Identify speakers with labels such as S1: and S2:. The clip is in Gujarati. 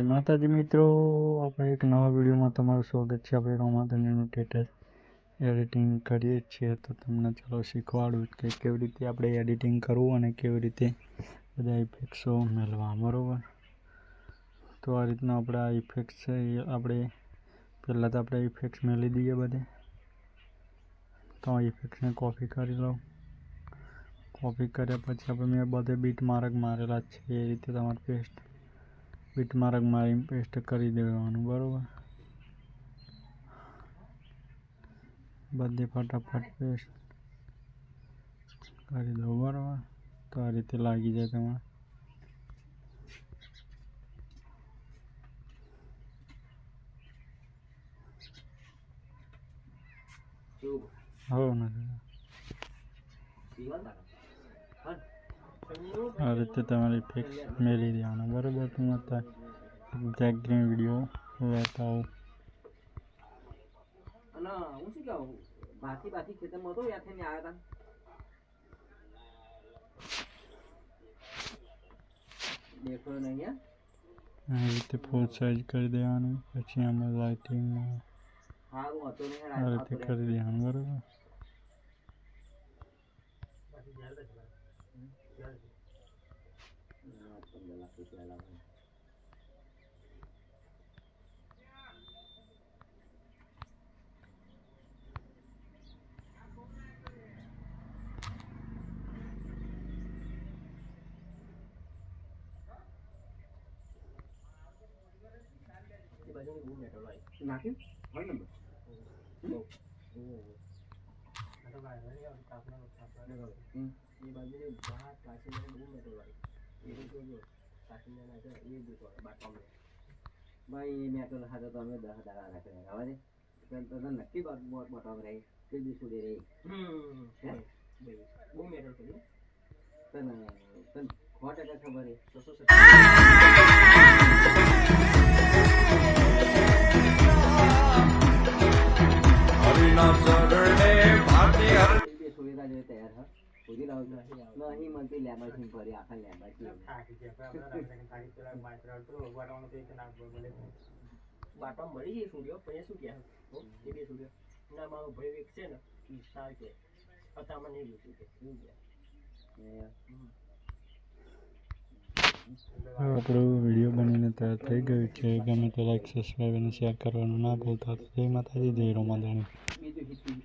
S1: માતાજી મિત્રો, આપણે એક નવા વિડીયોમાં તમારું સ્વાગત છે. આપણે રોમાધનીનું સ્ટેટસ એડિટિંગ કરીએ છીએ, તો તમને ચાલો શીખવાડું કે કેવી રીતે આપણે એડિટિંગ કરવું અને કેવી રીતે બધા ઇફેક્ટ્સો મેળવવા. બરાબર, તો આ રીતના આપણે આ ઇફેક્ટ્સ છે એ આપણે પહેલાં તો આપણે ઇફેક્ટ્સ મેળવી દઈએ બધે. તો આ ઇફેક્ટ્સને કોપી કરી લો. કોપી કર્યા પછી આપણે મેં બધે બીટ માર્ક મારેલા છે એ રીતે તમારે બીટ માર્ક મારીને પેસ્ટ કરી દેવાનું. બરાબર, બધે ફટાફટ પેસ્ટ કરી દો. બરાબર, તો આ રીતે લાગી જાય તમારે. આ રીતે તમારે ઇફેક્ટ મેળવી દેવાના. બરાબર, તમે બેકગ્રાઉન્ડ વિડીયો લેતા હો. આ રીતે ફૂલ સાઈઝ કરી દેવાનું. પછી આમાં લાઇટિંગમાં આ રીતે કરી દેવાનું. બરાબર,
S2: ભાઈ મેટલ હાથે તો અમે 10 દાડા રાખે આવે છે તો નક્કી મોટો રહી તે બી સુડી રહી બહુ મેટલ કર્યું તને 100% ખબર છે સુવિધા જો તૈયાર હા સુધી લાવ નહીં મળતી લેબાથી ફરી આખા લેબાથી બાટો મળી ગઈ સુડ્યો પછી શું કહે એ બે સુડ્યો ના મારો ભાઈ એક છે ને સાર કે અત્યારમાં નહીં લીધું કે એવું કે
S1: આપણો વિડીયો બનીને તૈયાર થઈ ગયું છે. ગમે તો લાઈક, સબસ્ક્રાઈબ અને શેર કરવાનું ના ભૂલતા. જય માતાજી, જય રોમાધણી.